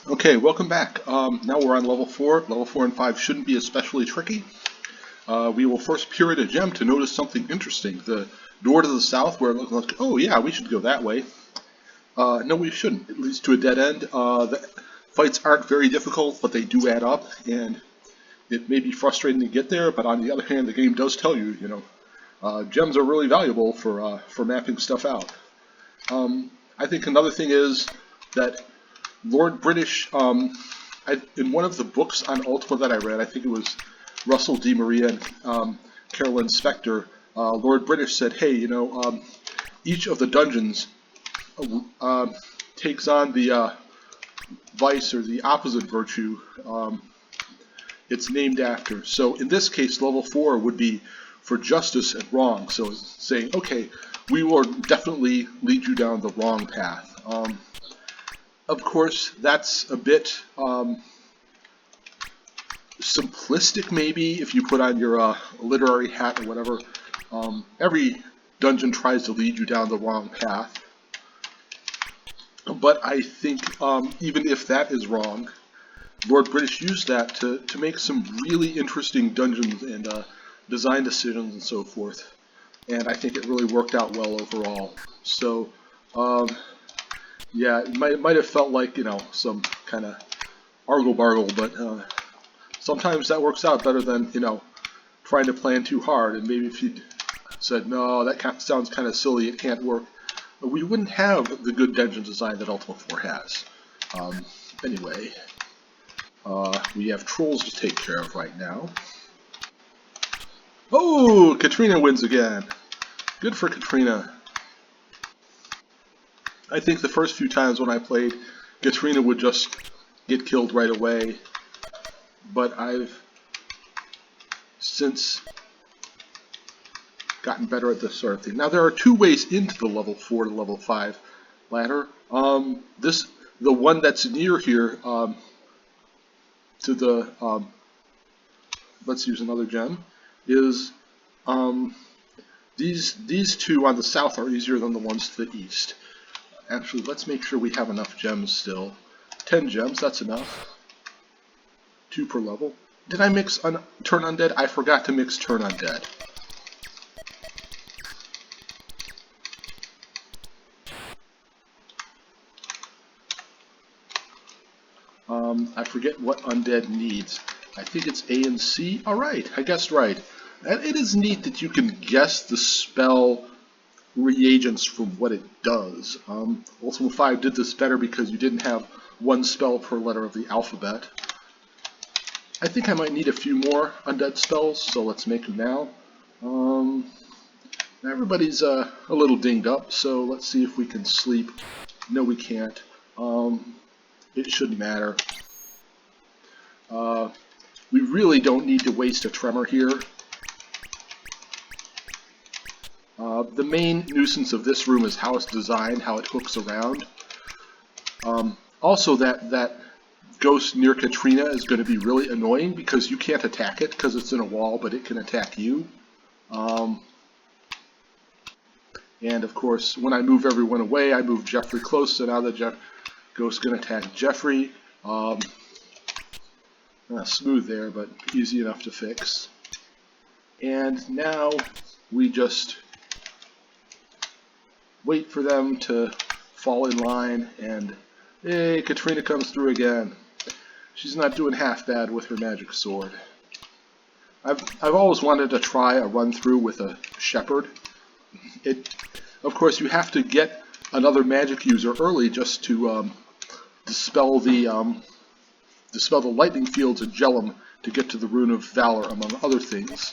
Okay, welcome back. Now we're on level 4. Level 4 and 5 shouldn't be especially tricky. We will first peer at a gem to notice something interesting. The door to the south where it looks like, oh yeah, we should go that way. No, we shouldn't. It leads to a dead end. The fights aren't very difficult, but they do add up, and it may be frustrating to get there, but on the other hand, the game does tell you, gems are really valuable for mapping stuff out. I think another thing is that Lord British, in one of the books on Ultima that I read, I think it was Russell D. Maria and Carolyn Spector, Lord British said, hey, each of the dungeons uh, takes on the vice or the opposite virtue it's named after. So in this case, level 4 would be for justice and wrong. So it's saying, okay, we will definitely lead you down the wrong path. Of course, that's a bit simplistic, maybe, if you put on your literary hat or whatever. Every dungeon tries to lead you down the wrong path. But I think even if that is wrong, Lord British used that to make some really interesting dungeons and design decisions and so forth. And I think it really worked out well overall. So, yeah, it might have felt like, some kind of argle-bargle, but sometimes that works out better than, trying to plan too hard. And maybe if you said, no, that sounds kind of silly, it can't work, we wouldn't have the good dungeon design that Ultima 4 has. Anyway, we have trolls to take care of right now. Oh, Katrina wins again. Good for Katrina. I think the first few times when I played, Katrina would just get killed right away. But I've since gotten better at this sort of thing. Now there are two ways into the level 4 to level 5 ladder. The one that's near here to the let's use another gem is these two on the south are easier than the ones to the east. Actually, let's make sure we have enough gems still. 10 gems, that's enough. 2 per level. Did I mix Turn Undead? I forgot to mix Turn Undead. I forget what Undead needs. I think it's A and C. Alright, I guessed right. And it is neat that you can guess the spell reagents from what it does. Ultima 5 did this better because you didn't have one spell per letter of the alphabet. I think I might need a few more undead spells, so let's make them now. Everybody's a little dinged up, so let's see if we can sleep. No, we can't. It shouldn't matter. We really don't need to waste a tremor here. The main nuisance of this room is how it's designed, how it hooks around. Also, that ghost near Katrina is going to be really annoying because you can't attack it because it's in a wall, but it can attack you. And of course, when I move everyone away, I move Jeffrey close, so now the ghost's going to attack Jeffrey. Smooth there, but easy enough to fix. And now we just wait for them to fall in line, and hey, Katrina comes through again. She's not doing half bad with her magic sword. I've always wanted to try a run through with a shepherd. Of course, you have to get another magic user early just to dispel the lightning fields and gel them to get to the Rune of Valor, among other things.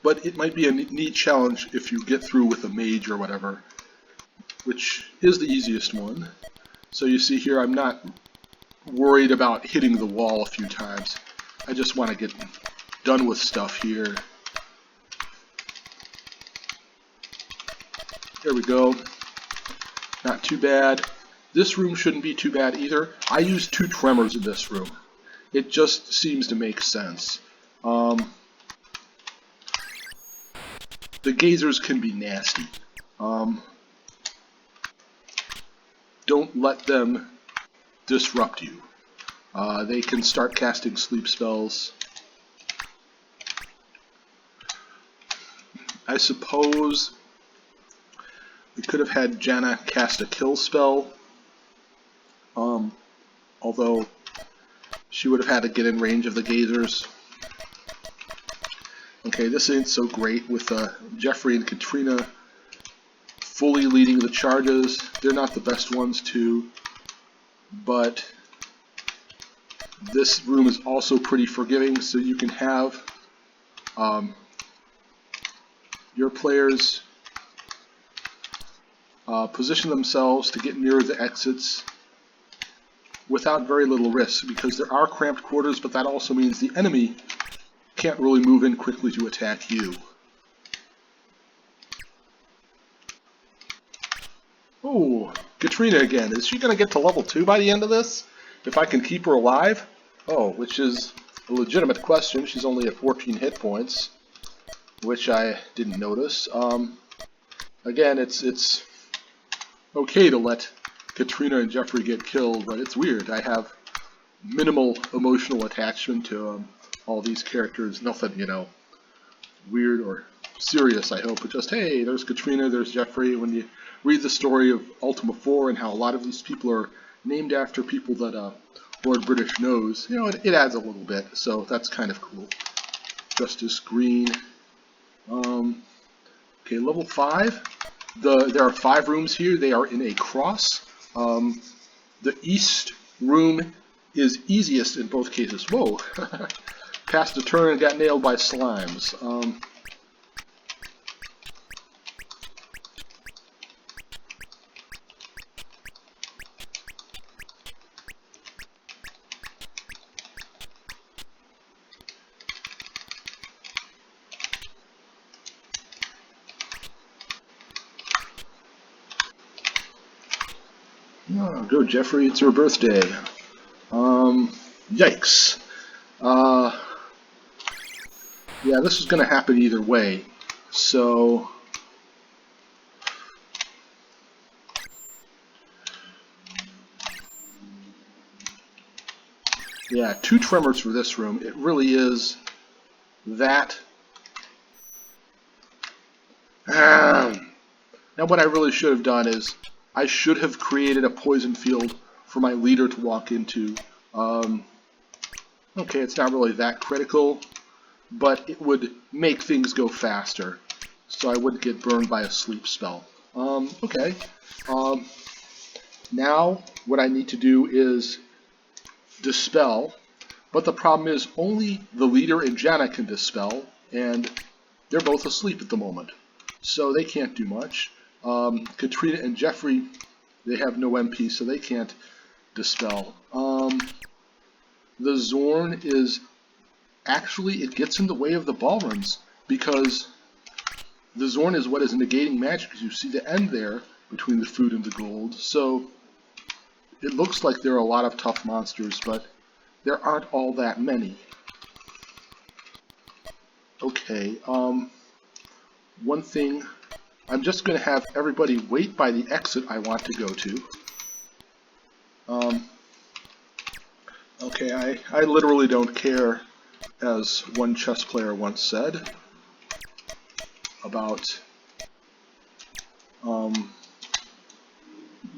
But it might be a neat challenge if you get through with a mage or whatever, which is the easiest one. So you see here, I'm not worried about hitting the wall a few times. I just want to get done with stuff here. There we go. Not too bad. This room shouldn't be too bad either. I used 2 tremors in this room. It just seems to make sense. The gazers can be nasty. Don't let them disrupt you. They can start casting sleep spells. I suppose we could have had Janna cast a kill spell, although she would have had to get in range of the gazers. Okay, this ain't so great with Jeffrey and Katrina fully leading the charges. They're not the best ones too, but this room is also pretty forgiving, so you can have your players position themselves to get near the exits without very little risk, because there are cramped quarters, but that also means the enemy can't really move in quickly to attack you. Oh, Katrina again. Is she going to get to level 2 by the end of this? If I can keep her alive? Oh, which is a legitimate question. She's only at 14 hit points, which I didn't notice. Again, it's okay to let Katrina and Jeffrey get killed, but it's weird. I have minimal emotional attachment to all these characters. Nothing, weird or serious, I hope, but just, hey, there's Katrina, there's Jeffrey. When you read the story of Ultima 4 and how a lot of these people are named after people that Lord British knows, it adds a little bit, so that's kind of cool. Justice Green. Okay, level 5. There are 5 rooms here. They are in a cross. The east room is easiest in both cases. Whoa! Passed a turn and got nailed by slimes. Oh, go Jeffrey, it's your birthday. Yikes. Yeah, this is going to happen either way. So, yeah, 2 tremors for this room. It really is that. Now what I really should have done is I should have created a poison field for my leader to walk into. Okay, it's not really that critical, but it would make things go faster, so I wouldn't get burned by a sleep spell. Okay. Now what I need to do is dispel, but the problem is only the leader and Janna can dispel, and they're both asleep at the moment, so they can't do much. Katrina and Jeffrey, they have no MP, so they can't dispel. The Zorn is actually, it gets in the way of the ballrooms, because the Zorn is what is negating magic, because you see the end there between the food and the gold. So it looks like there are a lot of tough monsters, but there aren't all that many. Okay, one thing, I'm just going to have everybody wait by the exit I want to go to. Okay, I literally don't care, as one chess player once said, about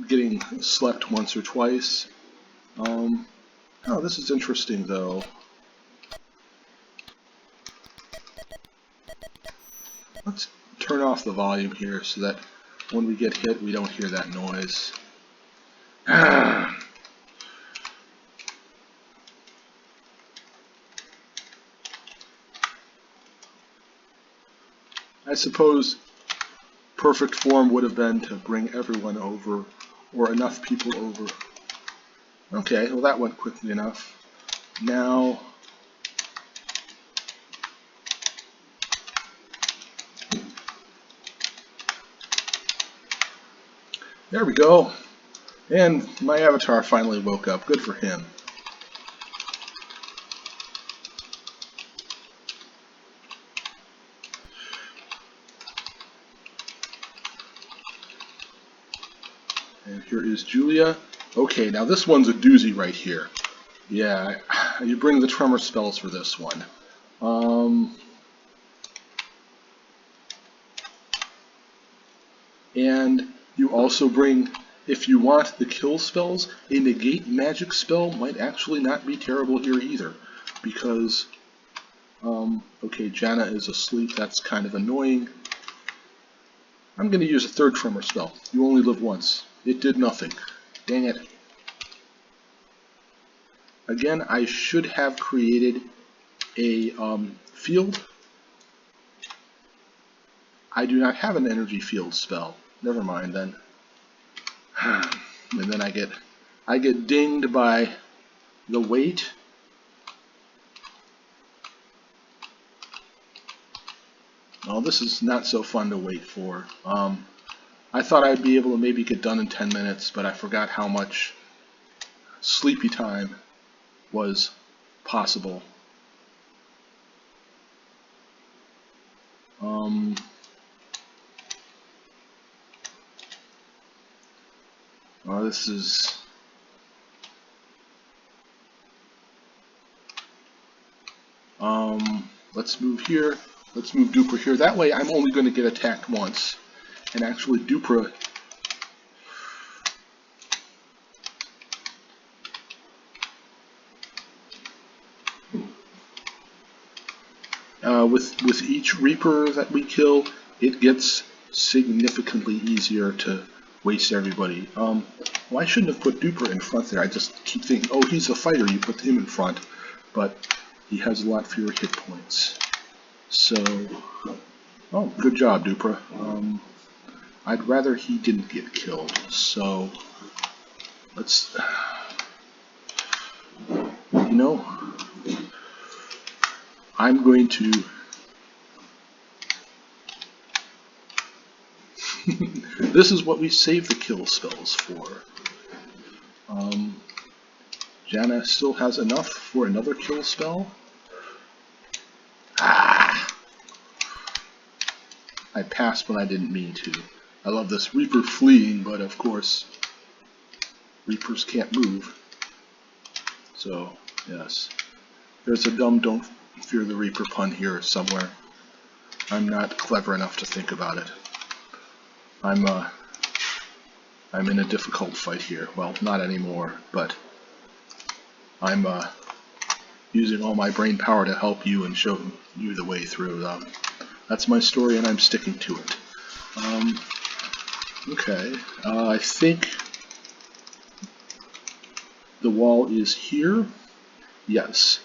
getting slept once or twice. Oh, this is interesting, though. Let's turn off the volume here so that when we get hit, we don't hear that noise. I suppose perfect form would have been to bring everyone over, or enough people over. Okay, well that went quickly enough. Now, there we go. And my avatar finally woke up. Good for him. And here is Julia. Okay, now this one's a doozy right here. Yeah, you bring the tremor spells for this one. And you also bring, if you want the kill spells, a negate magic spell might actually not be terrible here either. Because, okay, Janna is asleep, that's kind of annoying. I'm going to use a third tremor spell. You only live once. It did nothing. Dang it. Again, I should have created a field. I do not have an energy field spell. Never mind then. And then I get dinged by the weight. Oh, this is not so fun to wait for. I thought I'd be able to maybe get done in 10 minutes, but I forgot how much sleepy time was possible. This is... let's move here. Let's move Dupra here. That way I'm only going to get attacked once. And actually Dupra... with each Reaper that we kill, it gets significantly easier to waste everybody. Well, I shouldn't have put Dupra in front there. I just keep thinking, oh, he's a fighter, you put him in front. But he has a lot fewer hit points. So, oh, good job, Dupra. I'd rather he didn't get killed. So, let's, you know, I'm going to... This is what we save the kill spells for. Janna still has enough for another kill spell. I passed when I didn't mean to. I love this Reaper fleeing, but of course, Reapers can't move. So, yes. There's a dumb don't fear the Reaper pun here somewhere. I'm not clever enough to think about it. I'm in a difficult fight here. Well, not anymore, but I'm using all my brain power to help you and show you the way through. That's my story, and I'm sticking to it. Okay, I think the wall is here. Yes.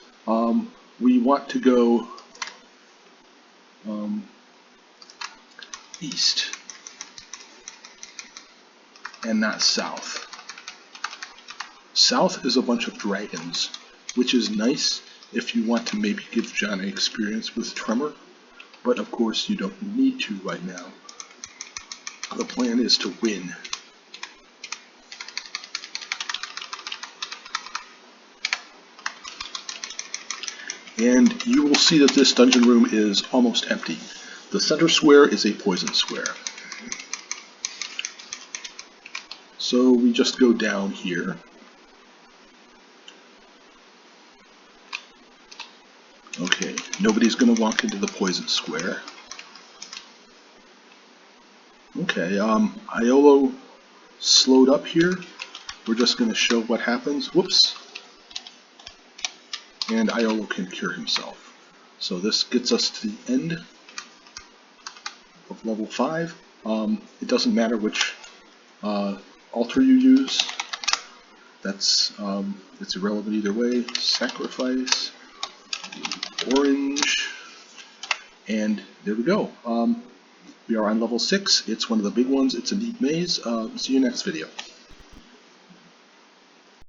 We want to go east and not south. South is a bunch of dragons, which is nice if you want to maybe give Janna experience with Tremor, but of course you don't need to right now. The plan is to win. And you will see that this dungeon room is almost empty. The center square is a poison square. So we just go down here. Okay, nobody's going to walk into the poison square. Okay, Iolo slowed up here. We're just going to show what happens. Whoops. And Iolo can cure himself. So this gets us to the end of level 5. It doesn't matter which altar you use. That's it's irrelevant either way. Sacrifice, orange, and there we go. We are on level 6. It's one of the big ones. It's a neat maze. See you next video.